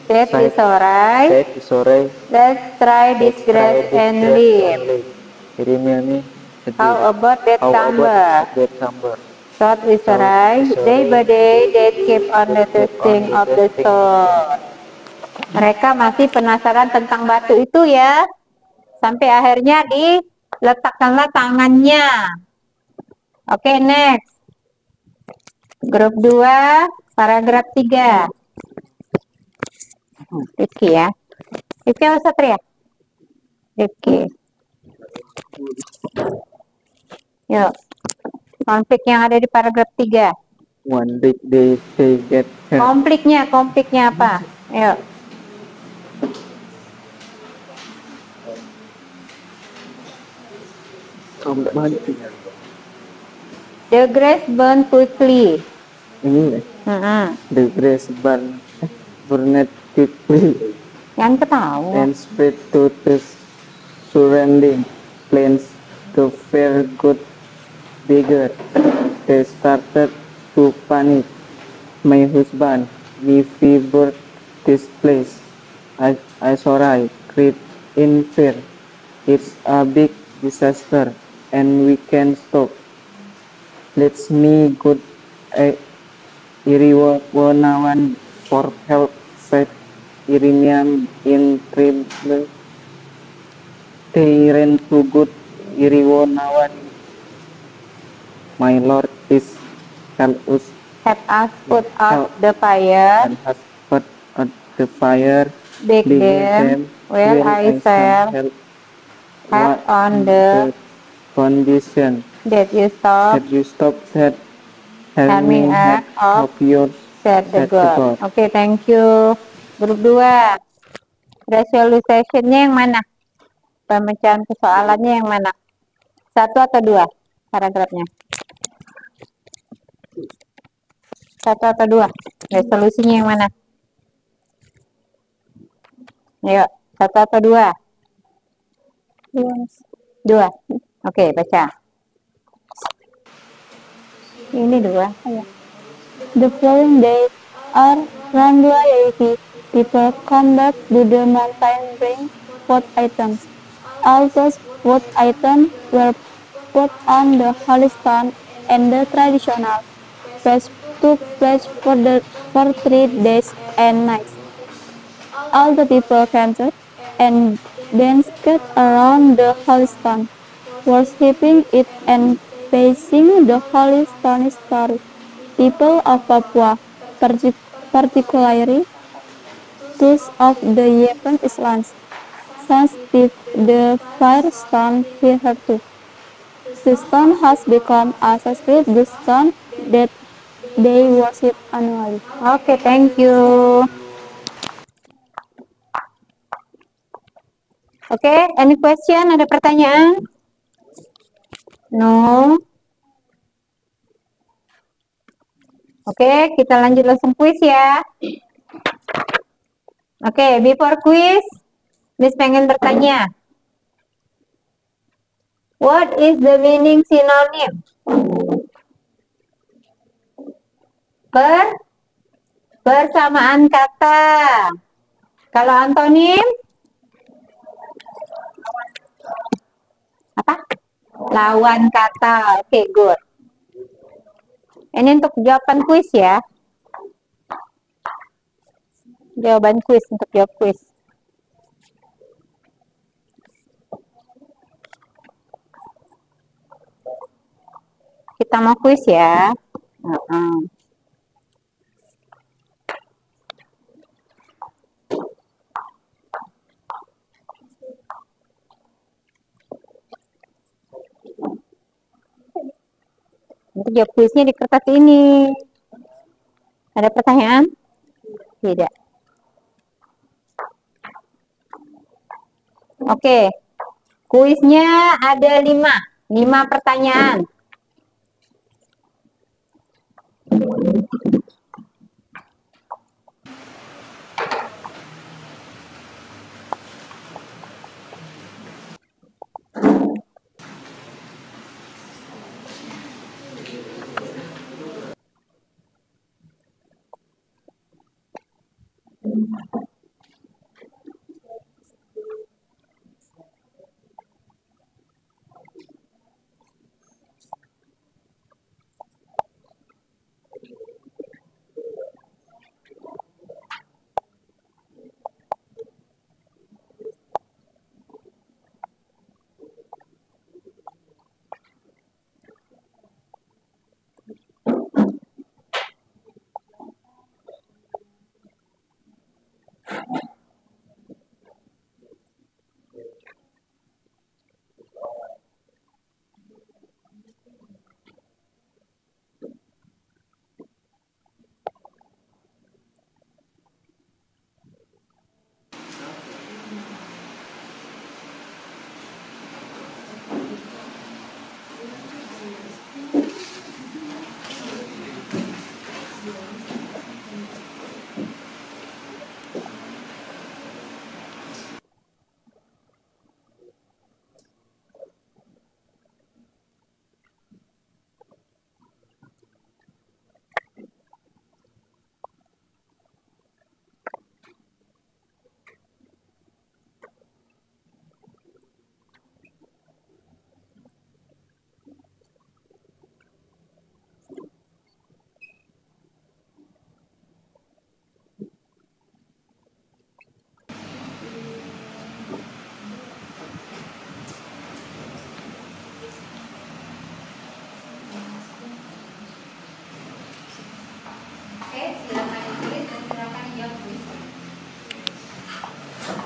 Said is alright. Said is alright. Let's try this grass and leaf. Hirimiami How about that sambar? Thought is alright. Day by day, they keep on the testing of the stone. Mereka masih penasaran tentang batu itu ya. Sampai akhirnya diletakkanlah tangannya. Oke, next. Grup 2, paragraf 3. Rifki ya. Rifki apa Satria? Rifki. Yuk. Konflik yang ada di paragraf 3. One day they get Konfliknya apa? Yuk. The grass burn quickly. ini the grass burned quickly Yang ketawa. and spread to the surrounding plains. The fair got bigger. They started to panic. My husband, we feared this place. I sorry, cried in fear. It's a big disaster, and we can't stop. Let's me go Iriwonawan for help, said Irimiam in tremble. They ran to good Iriwonawan. My lord, please help us Have us put out the fire. and has put out the fire. Bake them. Well, I shall have on the condition that you stop, that you stop that harming harming act of of yours, said the said the God. God. Oke, thank you. Grup 2. Resolutionnya yang mana? Pemecahan persoalannya yang mana? 1 atau 2 paragrafnya? 1 atau 2? Resolusinya yang mana? Ayo, 1 atau 2? 2. Oke, baca. Ini 2. Ayo. The following days are Ranglayaki. People come back to the mountain bring food items. All those food items were put on the holy stone, and the traditional fast took place for 3 days and nights. All the people gathered and danced around the holy stone, worshipping it and praising the holy stone story. People of Papua, particularly those of the Yepen Islands, sensitive the fire stone hitherto. The stone has become a sacred stone that they worship annually. Oke, thank you. Oke, any question? Ada pertanyaan? No. Oke, kita lanjut langsung quiz ya. Oke, before quiz, Miss pengen bertanya. What is the meaning synonym? Persamaan kata. Kalau antonim apa? Lawan kata. Oke, good. Ini untuk jawaban kuis ya. Jawaban kuis, untuk jawab kuis. Kita mau kuis ya. Untuk jawab kuisnya di kertas ini. Ada pertanyaan? Tidak. Oke. Kuisnya ada 5 pertanyaan.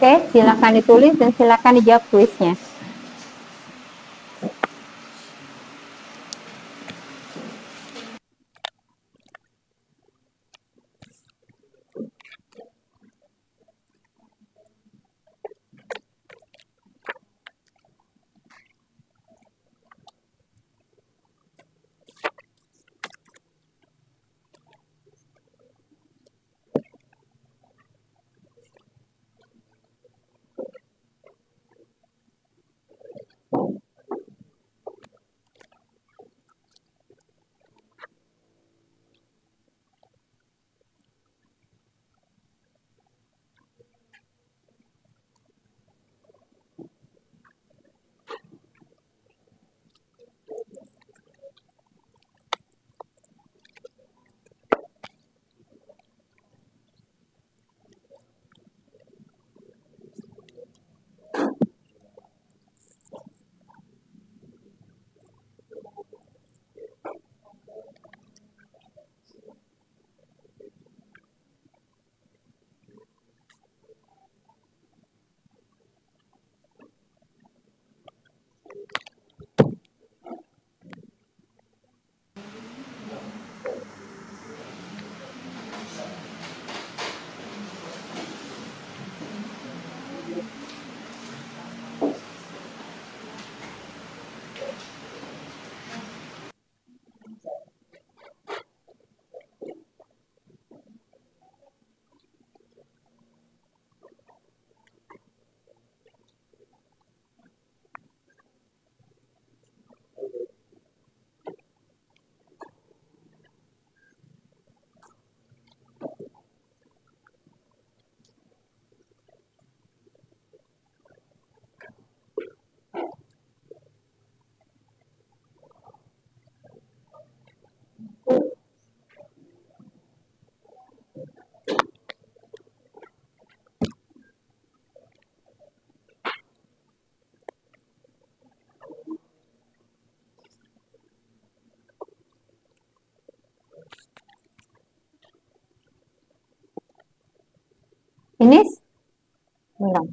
Oke, silakan ditulis dan silakan dijawab kuisnya. Finish? Belum.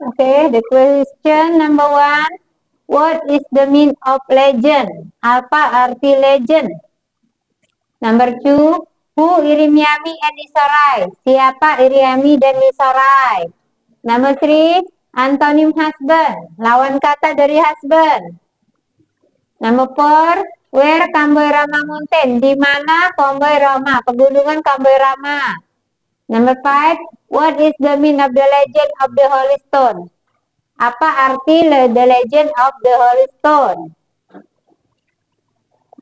Okay, the question number 1. What is the meaning of legend? Apa arti legend? Number 2. Who Irimiami and Isorai? Siapa Iriami dan Isorai? Number 3. Antonym husband. Lawan kata dari husband. Number 4. Where Kamboy Rama Mountain? Di mana Kamboy Rama? Pegunungan Kamboy Rama. Number 5. What is the meaning of the legend of the Holy Stone? Apa arti the legend of the Holy Stone?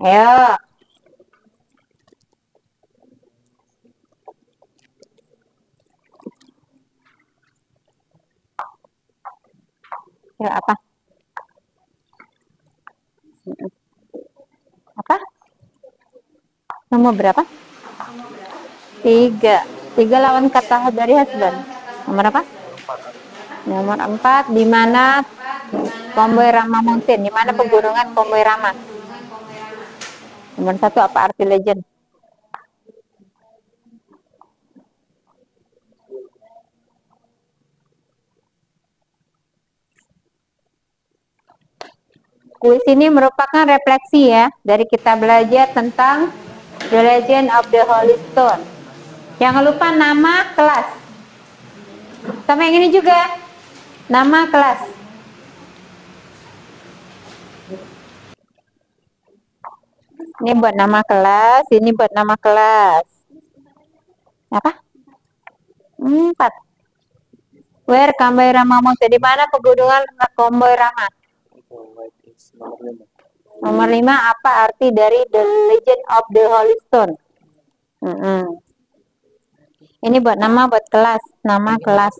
Ayo. Ya, apa? Apa? Nomor berapa? 3. 3 lawan kata dari husband. Nomor apa? Nomor 4. Di mana Kamboy Rama Mountain? Di mana pegunungan Kamboy Rama? Nomor 1. Apa arti legend? Kuis ini merupakan refleksi ya dari kita belajar tentang The Legend of the Holy Stone. Jangan lupa nama kelas. Sama yang ini juga. Nama kelas. Ini buat nama kelas, ini buat nama kelas. Apa? 4. Where Kamboy Rama Mountain? Di mana pegunungan Kamboy Rama? Nomor 5. Apa arti dari The Legend of the Holy Stone? Ini buat nama, buat kelas. Nama kelas.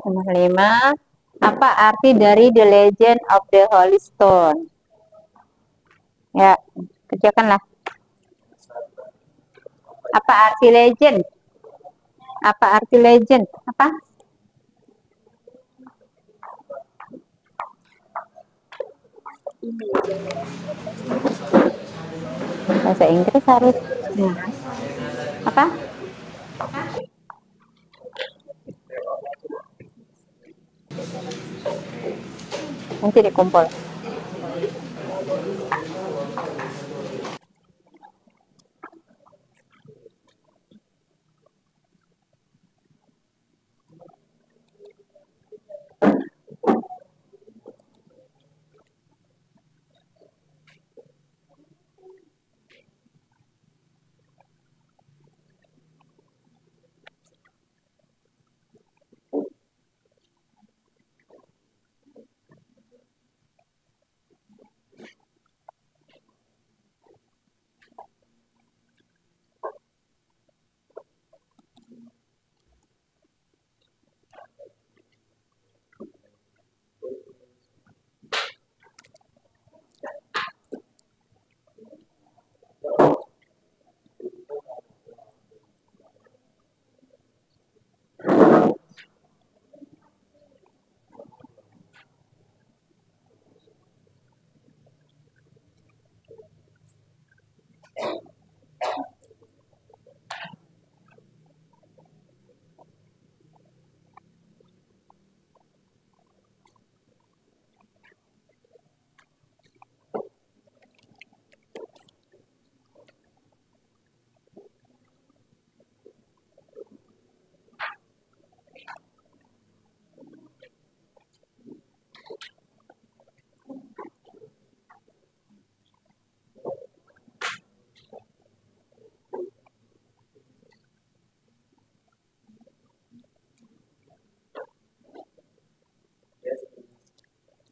Nomor 5. Apa arti dari The Legend of the Holy Stone? Ya, kerjakanlah. Apa arti legend? Apa arti legend? Apa? Bahasa Inggris harus. Apa? Nanti dikumpul.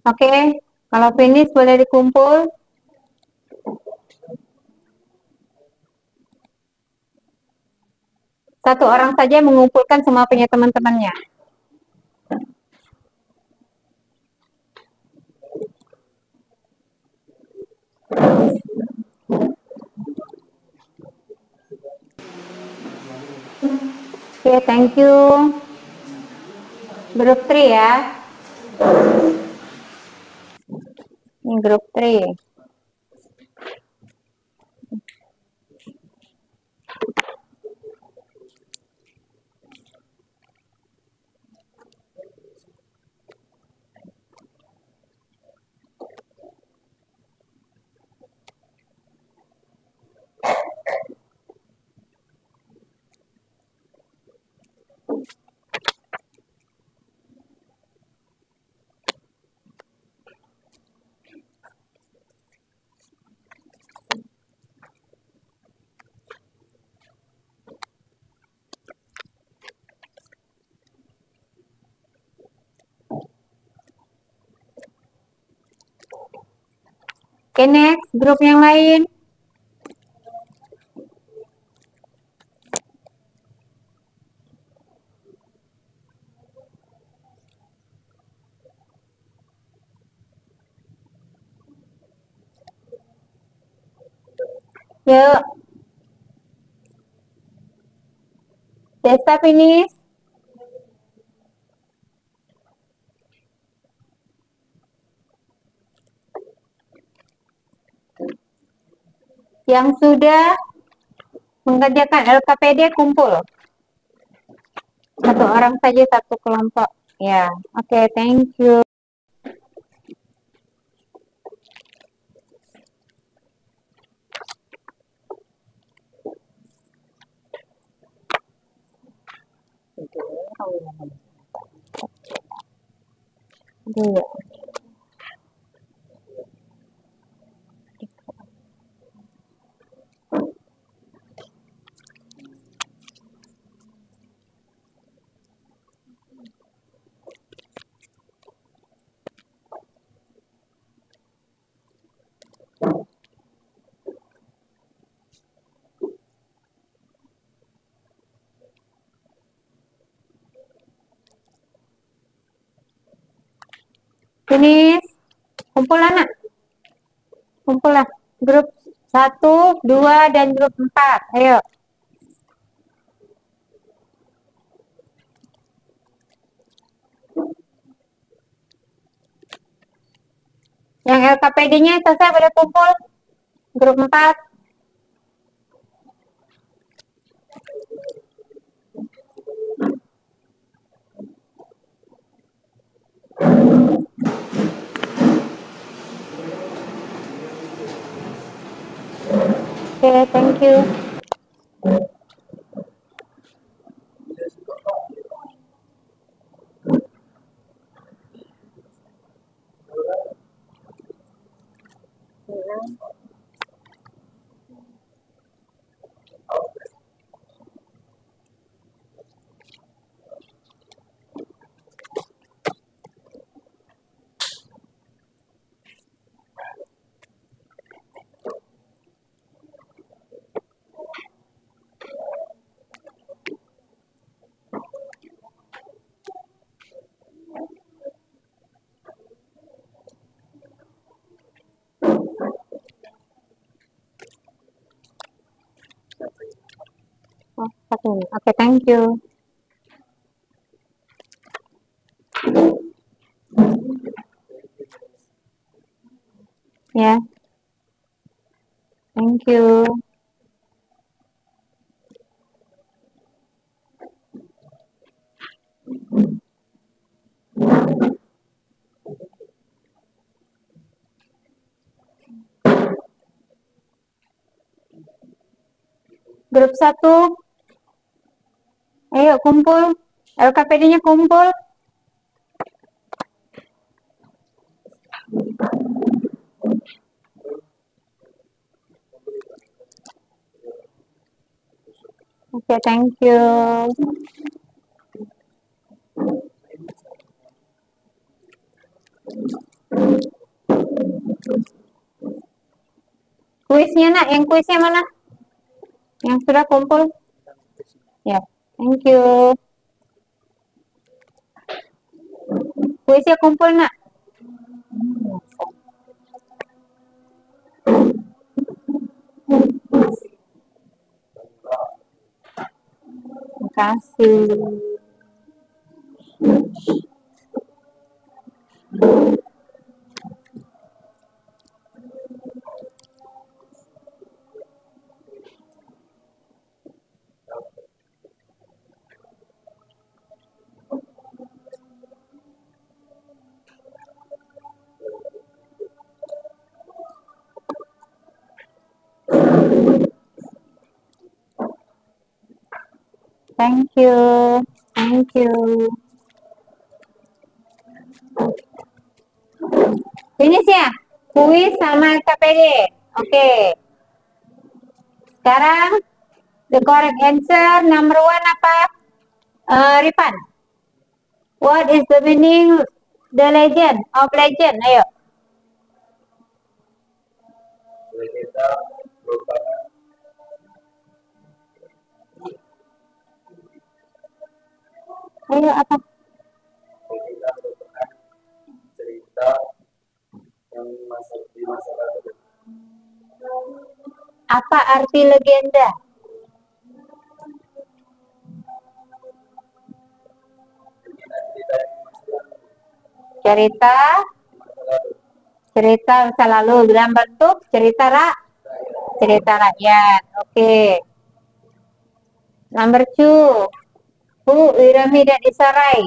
Oke, kalau finish boleh dikumpul. Satu orang saja mengumpulkan semua punya teman-temannya. Oke, thank you. Grup 3 ya. Ini grup 3. Oke, next, grup yang lain. Yuk. Desta finish. Yang sudah mengerjakan LKPD kumpul. Satu orang saja satu kelompok. Ya, oke, thank you. Dua. Finish. Kumpul anak. Kumpul lah. Grup 1, 2, dan grup 4. Ayo. Yang LKPD-nya selesai pada kumpul. Grup 4. Okay, thank you. Oh, okay, thank you. Yeah, thank you. Grup 1, ayo kumpul. LKPD-nya kumpul. Okay, thank you. Kuisnya nak, yang kuisnya mana? Yang sudah kumpul? Ya, thank you. Kuisnya kumpul nak? Terima kasih. Thank you. Thank you. Finish ya? Kuis sama LKPD. Oke. Sekarang the correct answer number 1 apa? Rifan. What is the meaning the legend of legend? Ayo. Legenda merupakan Ayo apa? legenda merupakan cerita yang di masa lalu. Apa arti legenda? Cerita masa lalu dalam bentuk cerita rakyat. Oke. Number 2. Who Irami dan Isarai?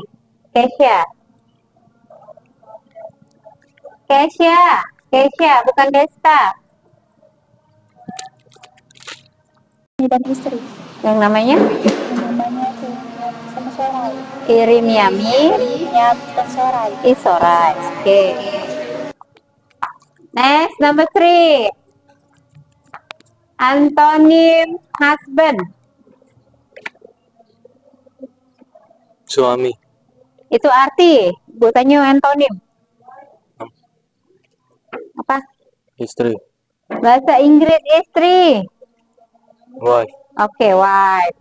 Kesha, bukan Desta. Dan istri. Yang namanya? Namanya itu sama Sorai. Irimiami Dan Sorai. Isorai. Oke. Next, number 3. Antonym husband. Suami. Itu arti. Bu tanya antonym. Apa? Istri. Bahasa Inggris istri. Wife. Oke, wife.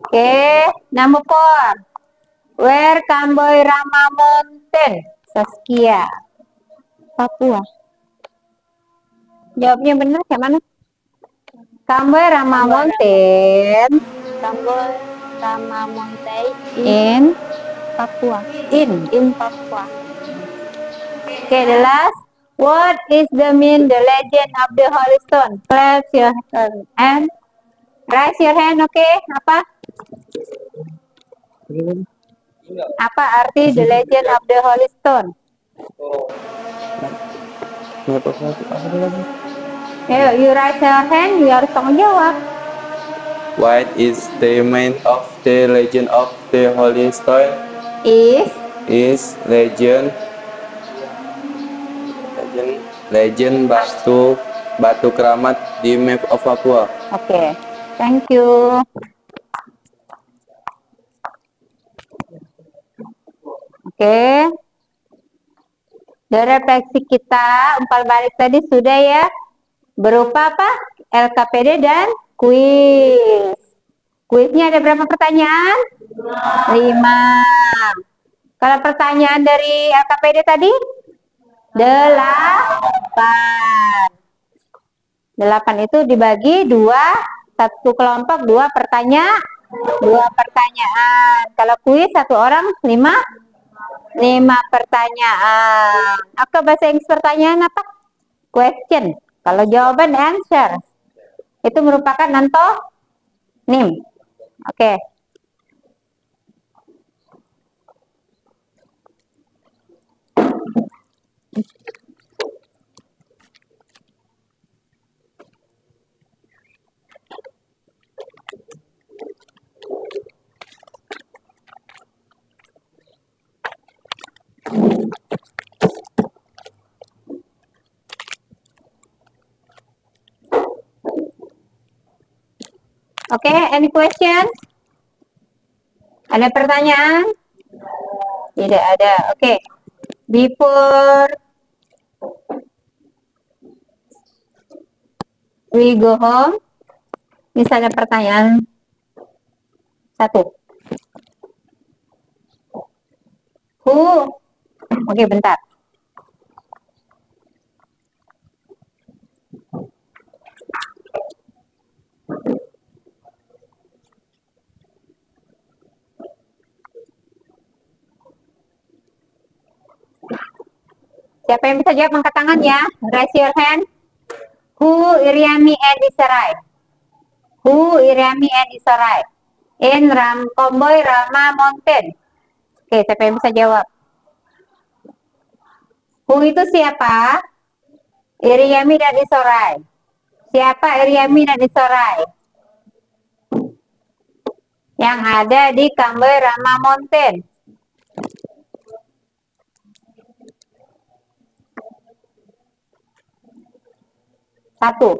Oke, number 4. Where Kamboy Rama Mountain? Saskia. Papua. Jawabnya benar kayak mana? Kamboy Rama Mountain. Kamboy Rama Mountain In Papua. in Papua. Okay, the last. What is the legend of the Holy Stone? Clap your hand and raise your hand. Okay, apa? Apa arti the legend of the Holy Stone? Ayo, you raise your hand, you harus tanggung jawab. What is the name of the Legend of the Holy Stone? Is legend Batu Keramat di Map of Papua. Oke, thank you. Oke. Dari refleksi kita, umpan balik tadi sudah ya. Berupa apa? LKPD dan kuis. Kuisnya ada berapa pertanyaan? 5. Kalau pertanyaan dari LKPD tadi? 8. 8 itu dibagi 2, satu kelompok 2 pertanyaan. Kalau kuis satu orang 5 pertanyaan. Oke, bahasa Inggris pertanyaan apa? Question. Kalau jawaban answer. Itu merupakan antonim. Oke. Oke, any question? Ada pertanyaan? Tidak ada. Oke. Before we go home, misalnya pertanyaan 1. Oke, bentar. Siapa yang bisa jawab angkat tangan ya? Raise your hand. Who Iriami and Isarai? Who Iriami and Isarai? In Komboy Rama Mountain. Oke, siapa yang bisa jawab? Who itu siapa? Iriami dan Isarai. Siapa Iriami dan Isarai? Yang ada di Komboy Rama Mountain.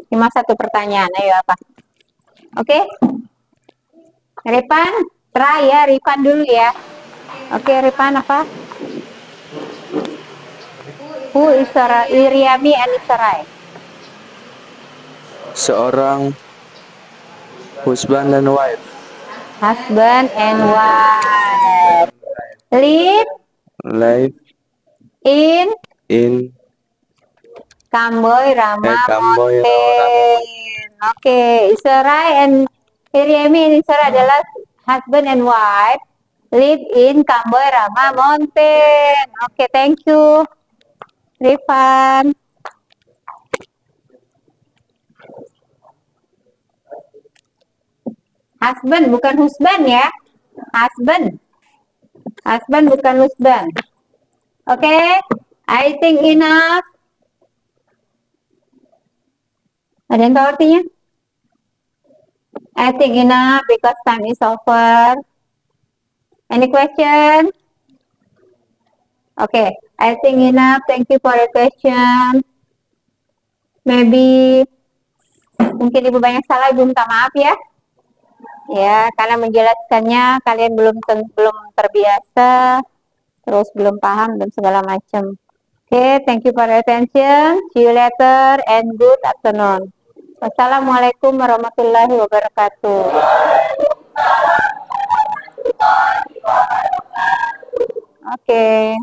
Cuma satu pertanyaan. Ayo apa? Oke? Ripan, try ya. Ripan dulu ya. Oke, Ripan apa? Who is Iriami and Isarai? Seorang husband and wife. Husband and wife. Live in Komboy Rama Mountain. Oke, Isarai and Iriami and Isarai adalah husband and wife live in Komboy Rama Mountain. Oke, thank you, Rifan. Husband bukan husband ya. Husband bukan husband. Oke, I think enough. Ada yang tahu artinya? I think enough because time is over. Any question? Okay, I think enough. Thank you for your question. Maybe mungkin Ibu banyak salah, Ibu minta maaf ya. Ya, karena menjelaskannya kalian belum terbiasa, terus belum paham dan segala macam. Okay, thank you for your attention. See you later and good afternoon. Wassalamualaikum warahmatullahi wabarakatuh. Okay.